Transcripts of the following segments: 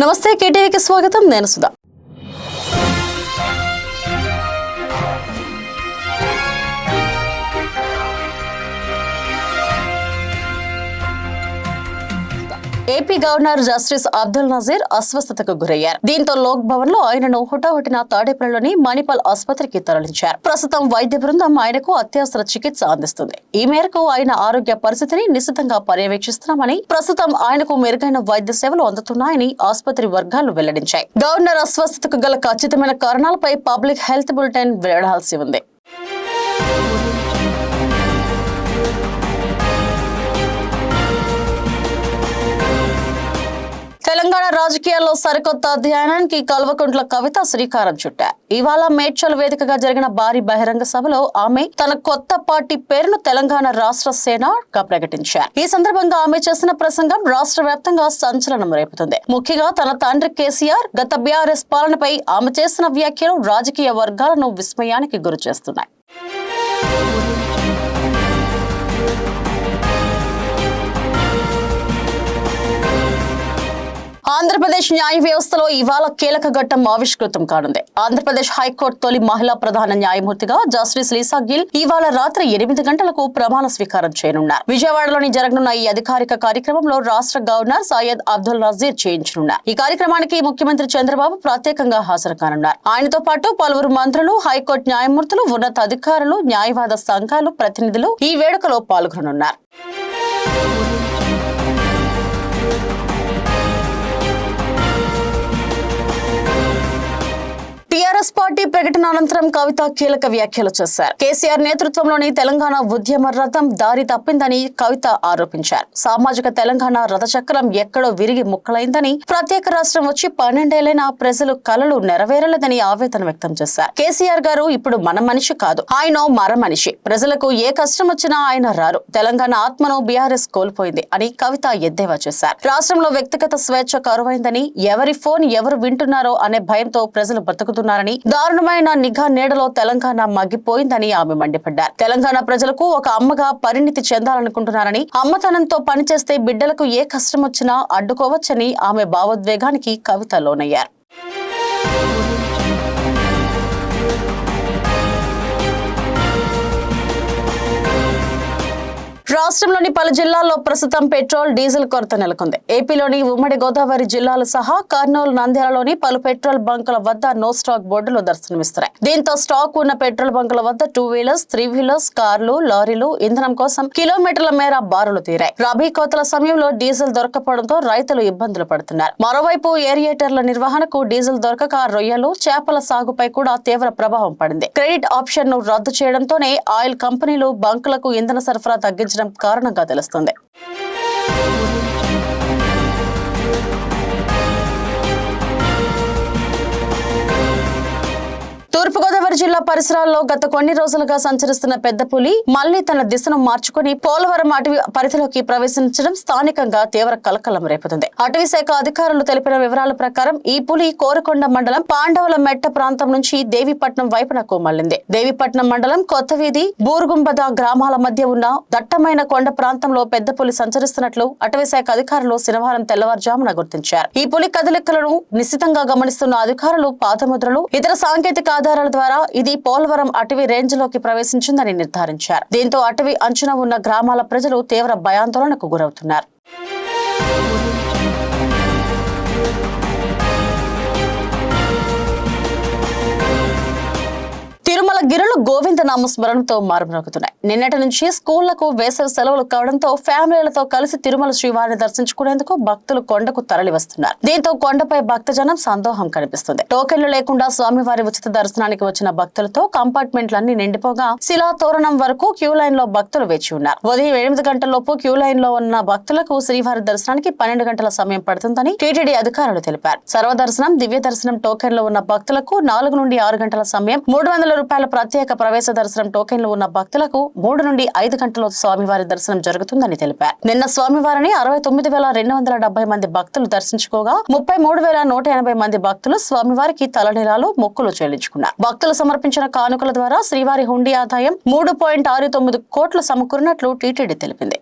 నమస్తే కేటీవీకి స్వాగతం. నేను Sudha. AP governor justice Abdul Nazeer అస్వస్థతకు గురయ్యారు. దీంతో లోక్ భవన్ లో ఆయనను హుటాహుటిన తాడేపల్లిలోని మణిపాల్ ఆసుపత్రికి తరలించారు. ప్రస్తుతం వైద్య బృందం ఆయనకు అత్యవసర చికిత్స అందిస్తుంది. ఈ మేరకు ఆయన ఆరోగ్య పరిస్థితిని నిశితంగా పర్యవేక్షిస్తున్నామని, ప్రస్తుతం ఆయనకు మెరుగైన వైద్య సేవలు అందుతున్నాయని ఆసుపత్రి వర్గాలు వెల్లడించాయి. గవర్నర్ అస్వస్థతకు గల ఖచ్చితమైన కారణాలపై పబ్లిక్ హెల్త్ బులెటిన్ వెల్లడాల్సి ఉంది. తెలంగాణ రాజకీయాల్లో సరికొత్త అధ్యయనానికి కల్వకుంట్ల కవిత శ్రీకారం చుట్టారు. ఇవాళ మేడ్చల్ వేదికగా జరిగిన భారీ బహిరంగ సభలో ఆమె తన కొత్త పార్టీ పేరును తెలంగాణ రాష్ట్ర సేనగా ప్రకటించారు. ఈ సందర్భంగా ఆమె చేసిన ప్రసంగం రాష్ట్ర వ్యాప్తంగా సంచలనం రేపుతుంది. ముఖ్యంగా తన తండ్రి కేసీఆర్ గత బీఆర్ఎస్ పాలనపై ఆమె చేసిన వ్యాఖ్యలు రాజకీయ వర్గాలను విస్మయానికి గురి చేస్తున్నాయి. ఆంధ్రప్రదేశ్ న్యాయ వ్యవస్థలో ఇవాళ కీలక ఘట్టం ఆవిష్కృతం కానుంది. ఆంధ్రప్రదేశ్ హైకోర్టు తొలి మహిళా ప్రధాన న్యాయమూర్తిగా జస్టిస్ లీసా గిల్ ఇవాళ రాత్రి 8 గంటలకు ప్రమాణ స్వీకారం చేయనున్నారు. విజయవాడలోని జరగనున్న ఈ అధికారిక కార్యక్రమంలో రాష్ట్ర గవర్నర్ సయ్యద్ అబ్దుల్ నజీర్ చేయించనున్నారు. ఈ కార్యక్రమానికి ముఖ్యమంత్రి చంద్రబాబు ప్రత్యేకంగా హాజరు కానున్నారు. ఆయనతో పాటు పలువురు మంత్రులు, హైకోర్టు న్యాయమూర్తులు, ఉన్నత అధికారులు, న్యాయవాద సంఘాలు ప్రతినిధులు ఈ వేడుకలో పాల్గొననున్నారు. టీఆర్ఎస్ పార్టీ ప్రకటన అనంతరం కవిత కీలక వ్యాఖ్యలు చేశారు. కేసీఆర్ నేతృత్వంలోని తెలంగాణ ఉద్యమ రథం దారి తప్పిందని కవిత ఆరోపించారు. సామాజిక తెలంగాణ రథచక్రం ఎక్కడో విరిగి ముక్కలైందని, ప్రత్యేక రాష్ట్రం వచ్చి 12 ఏళ్లైనా ప్రజలు కలలు నెరవేరలేదని ఆవేదన వ్యక్తం చేశారు. కేసీఆర్ గారు ఇప్పుడు మన మనిషి కాదు, ఆయన మర మనిషి. ప్రజలకు ఏ కష్టం వచ్చినా ఆయన రారు. తెలంగాణ ఆత్మను బీఆర్ఎస్ కోల్పోయింది అని కవిత ఎద్దేవా చేశారు. రాష్ట్రంలో వ్యక్తిగత స్వేచ్ఛ కరువైందని, ఎవరి ఫోన్ ఎవరు వింటున్నారో అనే భయంతో ప్రజలు బతుకుతున్నారు. దారుణమైన నిఘా నీడలో తెలంగాణ మగ్గిపోయిందని ఆమె మండిపడ్డారు. తెలంగాణ ప్రజలకు ఒక అమ్మగా పరిణితి చెందాలనుకుంటున్నారని, అమ్మతనంతో పనిచేస్తే బిడ్డలకు ఏ కష్టం వచ్చినా అడ్డుకోవచ్చని ఆమె భావోద్వేగానికి కవిత లోనయ్యారు. రాష్ట్రంలోని పలు జిల్లాల్లో ప్రస్తుతం పెట్రోల్, డీజిల్ కొరత నెలకొంది. ఏపీలోని ఉమ్మడి గోదావరి జిల్లాలు సహా కర్నూలు, నంద్యాలలోని పలు పెట్రోల్ బంకుల వద్ద నో స్టాక్ బోర్డులు దర్శనమిస్తున్నాయి. దీంతో స్టాక్ ఉన్న పెట్రోల్ బంకుల వద్ద 2 వీలర్స్, 3 వీలర్స్, కార్లు, లారీలు ఇంధనం కోసం కిలోమీటర్ల మేర బారులు తీరాయి. రబీ కోతల సమయంలో డీజిల్ దొరకపోవడంతో రైతులు ఇబ్బందులు పడుతున్నారు. మరోవైపు ఏరియేటర్ల నిర్వహణకు డీజిల్ దొరకక రొయ్యలు, చేపల సాగుపై కూడా తీవ్ర ప్రభావం పడింది. క్రెడిట్ ఆప్షన్ ను రద్దు చేయడంతోనే ఆయిల్ కంపెనీలు బంకులకు ఇంధన సరఫరా తగ్గించడం కారణంగా తెలుస్తుంది. తూర్పుగోదావరి జిల్లా పరిసరాల్లో గత కొన్ని రోజులుగా సంచరిస్తున్న పెద్ద పులి మళ్లీ తన దిశను మార్చుకుని పోలవరం అటవీ పరిధిలోకి ప్రవేశించడం స్థానికంగా తీవ్ర కలకలం రేపుతుంది. అటవీ శాఖ అధికారులు తెలిపిన వివరాల ప్రకారం ఈ పులి కోరకొండ మండలం పాండవుల మెట్ట ప్రాంతం నుంచి దేవీపట్నం వైపునకు మళ్లింది. దేవీపట్నం మండలం కొత్తవీధి, బూరుగుంబద గ్రామాల మధ్య ఉన్న దట్టమైన కొండ ప్రాంతంలో పెద్ద పులి సంచరిస్తున్నట్లు అటవీ శాఖ అధికారులు శనివారం తెల్లవారుజామున గుర్తించారు. ఈ పులి కదలికలను నిశితంగా గమనిస్తున్న అధికారులు పాదముద్రలు, ఇతర సాంకేతిక ఆధారాల ద్వారా ఇది పోలవరం అటవీ రేంజ్ లోకి ప్రవేశించిందని నిర్ధారించారు. దీంతో అటవీ అంచున ఉన్న గ్రామాల ప్రజలు తీవ్ర భయాందోళనకు గురవుతున్నారు. తిరుమల గిరులు గోవింద నామస్మరణతో మారుమ్రోగుతున్నాయి. నిన్నటి నుంచి స్కూళ్లకు వేసవి సెలవులు కావడంతో ఫ్యామిలీలతో కలిసి తిరుమల శ్రీవారిని దర్శించుకునేందుకు భక్తులు కొండకు తరలి వస్తున్నారు. దీంతో కొండపై భక్తజనం సందోహం కనిపిస్తుంది. టోకెన్లు లేకుండా స్వామివారి ఉచిత దర్శనానికి వచ్చిన భక్తులతో కంపార్ట్మెంట్లన్నీ నిండిపోగా శిలా తోరణం వరకు క్యూ లైన్ లో భక్తులు వేచి ఉన్నారు. ఉదయం 8 గంటలలోపు క్యూ లైన్ లో ఉన్న భక్తులకు శ్రీవారి దర్శనానికి 12 గంటల సమయం పడుతుందని టీటీడీ అధికారులు తెలిపారు. సర్వదర్శనం, దివ్య దర్శనం టోకెన్ లో ఉన్న భక్తులకు 4 నుండి 6 గంటల సమయం, 300 రూపాయల ప్రత్యేక ప్రవేశ దర్శనం టోకెన్లు ఉన్న భక్తులకు 3 నుండి 5 గంటల స్వామివారి దర్శనం జరుగుతుందని తెలిపారు. నిన్న స్వామివారిని 69,270 మంది భక్తులు దర్శించుకోగా 33,180 మంది భక్తులు స్వామివారికి తలనీలాలు, మొక్కులు చెల్లించుకున్నారు. భక్తులు సమర్పించిన కానుకల ద్వారా శ్రీవారి హుండీ ఆదాయం 3.69 కోట్లు సమకూరినట్లు టీటీడీ తెలిపింది.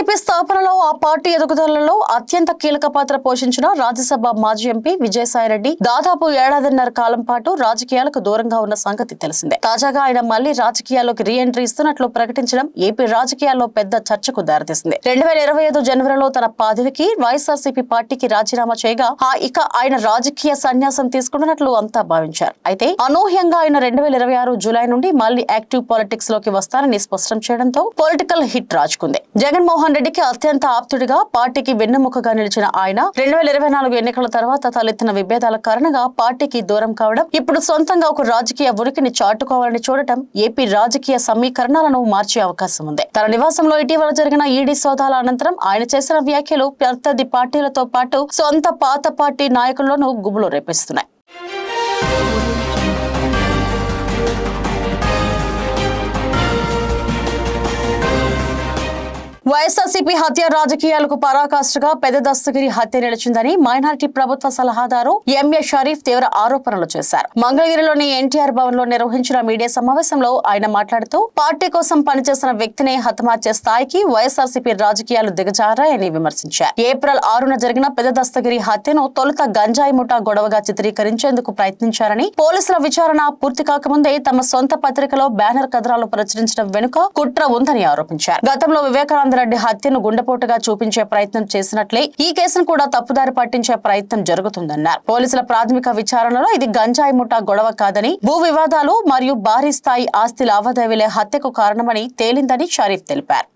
వైఎస్ఆర్సీపీ స్థాపనలో ఆ పార్టీ ఎదుగుదలలో అత్యంత కీలక పాత్ర పోషించిన రాజ్యసభ మాజీ ఎంపీ విజయసాయిరెడ్డి దాదాపు ఏడాదిన్నర కాలం పాటు రాజకీయాలకు దూరంగా ఉన్న సంగతి తెలిసిందే. తాజాగా ఆయన మళ్లీ రాజకీయాల్లోకి రీ ఎంట్రీ ఇస్తున్నట్లు ప్రకటించడం ఏపీ రాజకీయాల్లో పెద్ద చర్చకు దారితీసింది. 2025 జనవరిలో తన పదవికి వైఎస్ఆర్సీపీ పార్టీకి రాజీనామా చేయగా ఇక ఆయన రాజకీయ సన్యాసం తీసుకుంటున్నట్లు అంతా భావించారు. అయితే అనూహ్యంగా ఆయన 2026 జూలై నుండి మళ్లీ యాక్టివ్ పాలిటిక్స్ లోకి వస్తారని స్పష్టం చేయడంతో పొలిటికల్ హిట్ రాజుకుంది. జగన్మోహన్ రెడ్డికి అత్యంత ఆప్తుడిగా పార్టీకి వెన్నెముకగా నిలిచిన ఆయన 2024 ఎన్నికల తర్వాత తలెత్తిన విభేదాల కారణంగా పార్టీకి దూరం కావడం, ఇప్పుడు సొంతంగా ఒక రాజకీయ ఉనికిని చాటుకోవాలని చూడటం ఏపీ రాజకీయ సమీకరణాలను మార్చే అవకాశం ఉంది. తన నివాసంలో ఇటీవల జరిగిన ఈడీ సోదాల అనంతరం ఆయన చేసిన వ్యాఖ్యలు ప్రత్యర్థి పార్టీలతో పాటు సొంత పాత పార్టీ నాయకుల్లోనూ గుబులు రేపిస్తున్నాయి. వైఎస్ఆర్సీపీ హత్య రాజకీయాలకు పరాకాష్ఠగా పెద్ద దస్తగిరి హత్య నిలిచిందని మైనారిటీ ప్రభుత్వ సలహాదారు ఎంఏ షరీఫ్ తీవ్ర ఆరోపణలు చేశారు. మంగళగిరిలోని ఎన్టీఆర్ భవన్ లో నిర్వహించిన మీడియా సమావేశంలో ఆయన మాట్లాడుతూ పార్టీ కోసం పనిచేసిన వ్యక్తిని హతమార్చే స్థాయికి వైఎస్ఆర్సీపీ రాజకీయాలు దిగజారాయని విమర్శించారు. ఏప్రిల్ 6న జరిగిన పెద్ద దస్తగిరి హత్యను తొలుత గంజాయి ముఠా గొడవగా చిత్రీకరించేందుకు ప్రయత్నించారని, పోలీసుల విచారణ పూర్తి కాకముందే తమ సొంత పత్రికలో బ్యానర్ కథనాలు ప్రచురించడం వెనుక కుట్ర ఉందని ఆరోపించారు. గతంలో వివేకానంద రెడ్డి హత్యను గుండెపోటుగా చూపించే ప్రయత్నం చేసినట్లే ఈ కేసును కూడా తప్పుదారి పట్టించే ప్రయత్నం జరుగుతుందన్నారు. పోలీసుల ప్రాథమిక విచారణలో ఇది గంజాయి ముఠా గొడవ కాదని, భూ వివాదాలు మరియు భారీ స్థాయి ఆస్తి లావాదేవీలే హత్యకు కారణమని తేలిందని షరీఫ్ తెలిపారు.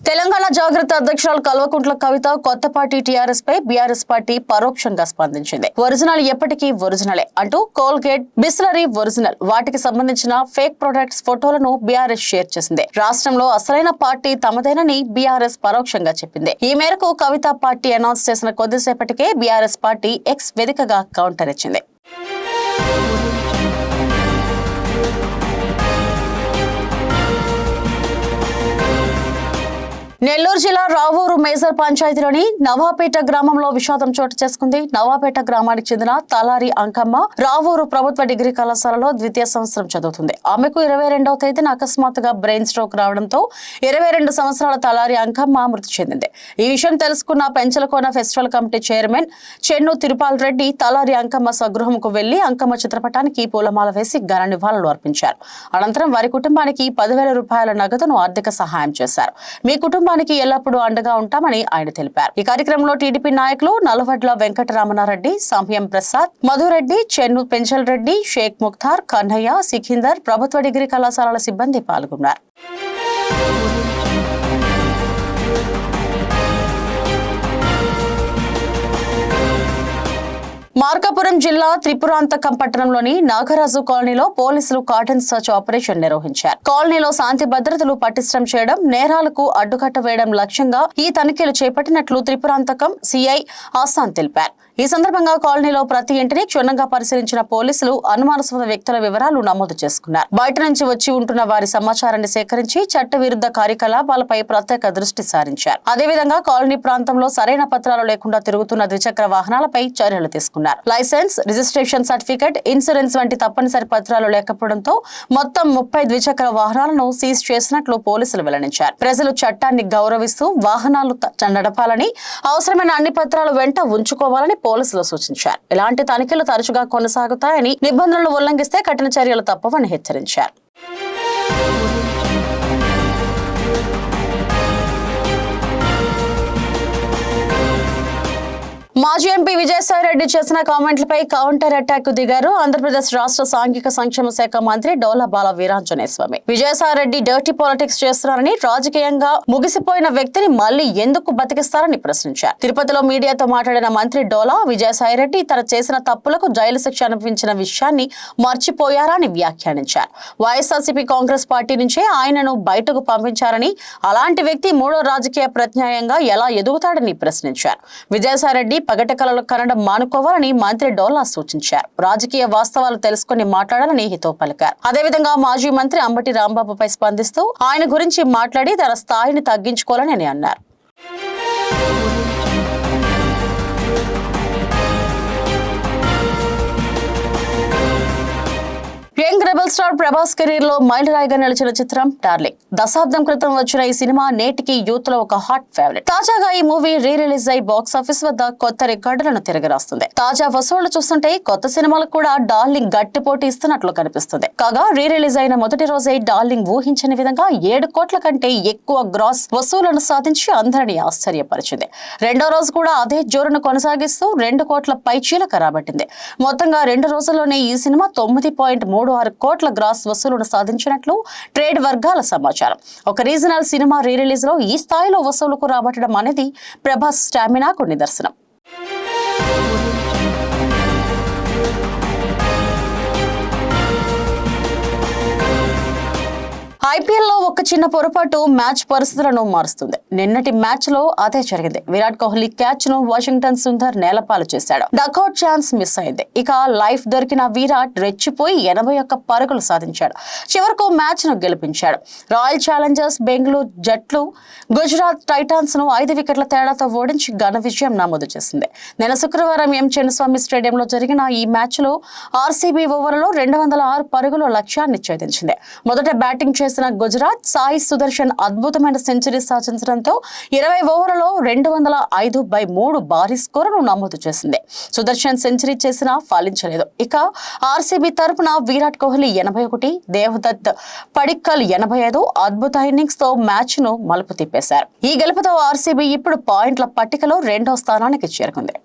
తెలంగాణ జాగ్రత్త అధ్యక్షురాలు కల్వకుంట్ల కవిత కొత్త పార్టీ టీఆర్ఎస్ పై బీఆర్ఎస్ పార్టీ పరోక్షంగా స్పందించింది. ఒరిజినల్ ఎప్పటికీ ఒరిజినలే అంటూ కోల్గేట్, బిస్లరీ ఒరిజినల్, వాటికి సంబంధించిన ఫేక్ ప్రొడక్ట్స్ ఫోటోలను బీఆర్ఎస్ షేర్ చేసింది. రాష్ట్రంలో అసలైన పార్టీ తమదేనని బీఆర్ఎస్ పరోక్షంగా చెప్పింది. ఈ మేరకు కవిత పార్టీ అనౌన్స్ చేసిన కొద్దిసేపటికే బీఆర్ఎస్ పార్టీ ఎక్స్ వేదికగా కౌంటర్ ఇచ్చింది. నెల్లూరు జిల్లా రావూరు మేజర్ పంచాయతీలోని నవాపేట గ్రామంలో విషాదం చోటు చేసుకుంది. నవాపేట గ్రామానికి చెందిన తలారి అంకమ్మ రావూరు ప్రభుత్వ డిగ్రీ కళాశాలలో ద్వితీయ సంవత్సరం చదువుతుంది. ఆమెకు 22వ తేదీన అకస్మాత్తుగా బ్రెయిన్ స్ట్రోక్ రావడంతో 22 సంవత్సరాల తలారి అంకమ్మ మృతి చెందింది. ఈ విషయం తెలుసుకున్న Penchalakona festival committee chairman Chennu Tirupal Reddy Talari Ankamma స్వగృహంకు వెళ్లి అంకమ్మ చిత్రపటానికి పూలమాల వేసి ఘన నివాళులు అర్పించారు. అనంతరం వారి కుటుంబానికి 10,000 రూపాయల నగదును ఆర్థిక సహాయం చేశారు. మీ కుటుంబానికి ఎల్లప్పుడూ అండగా ఉంటామని ఆయన తెలిపారు. ఈ కార్యక్రమంలో టీడీపీ నాయకులు నల్లవడ్ల వెంకటరమణారెడ్డి, సంహ్యం ప్రసాద్, మధురెడ్డి, చెన్ను పెంచల్ రెడ్డి, షేక్ ముఖ్తార్, కన్నయ్య, సికిందర్, ప్రభుత్వ డిగ్రీ కళాశాలల సిబ్బంది పాల్గొన్నారు. మార్కాపురం జిల్లా త్రిపురాంతకం పట్టణంలోని నాగరాజు కాలనీలో పోలీసులు కాటన్ సర్చ్ ఆపరేషన్ నిర్వహించారు. కాలనీలో శాంతి భద్రతలు పటిష్టం చేయడం, నేరాలకు అడ్డుకట్ట వేయడం లక్ష్యంగా ఈ తనిఖీలు చేపట్టినట్లు త్రిపురాంతకం సిఐ ఆసాన్ తెలిపారు. ఈ సందర్భంగా కాలనీలో ప్రతి ఇంటిని క్షుణ్ణంగా పరిశీలించిన పోలీసులు అనుమానాస్పద వ్యక్తుల వివరాలు నమోదు చేసుకున్నారు. బయట నుంచి వచ్చి ఉంటున్న వారి సమాచారాన్ని సేకరించి చట్టవిరుద్ధ కార్యకలాపాలపై ప్రత్యేక దృష్టి సారించారు. అదేవిధంగా కాలనీ ప్రాంతంలో సరైన పత్రాలు లేకుండా తిరుగుతున్న ద్విచక్ర వాహనాలపై చర్యలు తీసుకున్నారు. లైసెన్స్, రిజిస్ట్రేషన్ సర్టిఫికెట్, ఇన్సూరెన్స్ వంటి తప్పనిసరి పత్రాలు లేకపోవడంతో మొత్తం 30 ద్విచక్ర వాహనాలను సీజ్ చేసినట్లు పోలీసులు వెల్లడించారు. ప్రజలు చట్టాన్ని గౌరవిస్తూ వాహనాలు నడపాలని, అవసరమైన అన్ని పత్రాలు వెంట ఉంచుకోవాలని పోలీసులు సూచించారు. ఇలాంటి తనిఖీలు తరచుగా కొనసాగుతాయని, నిబంధనలు ఉల్లంఘిస్తే కఠిన చర్యలు తప్పవని హెచ్చరించారు. మాజీ ఎంపీ విజయసాయిరెడ్డి చేసిన కామెంట్లపై కౌంటర్ అటాక్ దిగారు ఆంధ్రప్రదేశ్ రాష్ట్ర సాంఘిక సంక్షేమ శాఖ మంత్రి డోలా బాల వీరాంజనేయ స్వామి. విజయసాయిరెడ్డి డర్టీ పాలిటిక్స్ చేస్తున్నారని, రాజకీయంగా ముగిసిపోయిన వ్యక్తిని మళ్లీ ఎందుకు బతికిస్తారని ప్రశ్నించారు. తిరుపతిలో మీడియాతో మాట్లాడిన మంత్రి డోలా, విజయసాయిరెడ్డి తన చేసిన తప్పులకు జైలు శిక్ష అనుభవించిన విషయాన్ని మర్చిపోయారా అని వ్యాఖ్యానించారు. వైఎస్ఆర్సీపీ కాంగ్రెస్ పార్టీ నుంచే ఆయనను బయటకు పంపించారని, అలాంటి వ్యక్తి మూడో రాజకీయ ప్రత్యామ్నాయంగా ఎలా ఎదుగుతాడని ప్రశ్నించారు. విజయసాయిరెడ్డి పగట కలలు కనడం మానుకోవాలని మంత్రి డోలా సూచించారు. రాజకీయ వాస్తవాలు తెలుసుకుని మాట్లాడాలని హితవు పలికారు. అదేవిధంగా మాజీ మంత్రి అంబటి రాంబాబుపై స్పందిస్తూ ఆయన గురించి మాట్లాడి తన స్థాయిని తగ్గించుకోవాలని అన్నారు. స్టార్ ప్రభాస్ కెరీర్ లో మైలురాయిగా నిలిచిన చిత్రం డార్లింగ్. దశాబ్దం క్రితం వచ్చిన ఈ సినిమా నేటికి యూత్ లో ఒక హాట్ ఫేవరెట్. తాజాగా ఈ మూవీ రిలీజ్ అయి బాక్స్ ఆఫీస్ వద్ద కొత్త రికార్డులను తిరగరాస్తుంది. తాజా వసూళ్లు చూస్తుంటే కొత్త సినిమాలకు కూడా డార్లింగ్ గట్టి పోటీ ఇస్తున్నట్లు కనిపిస్తుంది. కాగా రిలీజ్ అయిన మొదటి రోజే డార్లింగ్ ఊహించని విధంగా 7 కోట్ల కంటే ఎక్కువ గ్రాస్ వసూళ్లను సాధించి అందరినీ ఆశ్చర్యపరిచింది. రెండో రోజు కూడా అదే జోరును కొనసాగిస్తూ 2 కోట్ల పైచీలకు రాబట్టింది. మొత్తంగా 2 రోజుల్లోనే ఈ సినిమా 9.36 కోట్ల గ్రాస్ వసూలును సాధించినట్లు ట్రేడ్ వర్గాల సమాచారం. ఒక రీజనల్ సినిమా రిలీజ్ లో ఈ స్థాయిలో వసూలుకు రాబట్టడం అనేది ప్రభాస్ స్టామినాకు నిదర్శనం. ఐపీఎల్ లో ఒక చిన్న పొరపాటు మ్యాచ్ పరిస్థితులను మారుస్తుంది. నిన్నటి మ్యాచ్ లో అదే జరిగింది. విరాట్ కోహ్లీ క్యాచ్ ను వాషింగ్టన్ సుందర్ నేలపాలు చేశాడు. డకౌట్ ఛాన్స్ మిస్ అయింది. ఇక లైఫ్ దొరికిన విరాట్ రెచ్చిపోయి 81 పరుగులు సాధించాడు. చివరకు మ్యాచ్ ను గెలిపించాడు. రాయల్ ఛాలెంజర్స్ బెంగళూరు జట్లు గుజరాత్ టైటాన్స్ ను 5 వికెట్ల తేడాతో ఓడించి ఘన విజయం నమోదు చేసింది. నిన్న శుక్రవారం ఎం చిన్నస్వామి స్టేడియంలో జరిగిన ఈ మ్యాచ్ లో ఆర్సీబీ ఓవర్లో 206 పరుగుల లక్ష్యాన్ని ఛేదించింది. మొదట బ్యాటింగ్ చేసిన గుజరాత్ సాయి సుదర్శన్ అద్భుతమైన సెంచరీ సాధించడంతో 20 ఓవర్లలో 205/3 భారీ స్కోరును నమోదు చేసింది. సుదర్శన్ సెంచరీ చేసినా ఫలించలేదు. ఇక ఆర్సీబీ తరపున విరాట్ కోహ్లీ 81, దేవదత్ పడిక్కల్ 85 అద్భుత ఇన్నింగ్స్ తో మ్యాచ్ ను మలుపు తిప్పేశారు. ఈ గెలుపుతో ఆర్సీబీ ఇప్పుడు పాయింట్ల పట్టికలో 2వ స్థానానికి చేరుకుంది.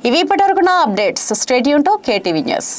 ఇవి ఇప్పటివరకు నా updates. Stay tune to KTV news.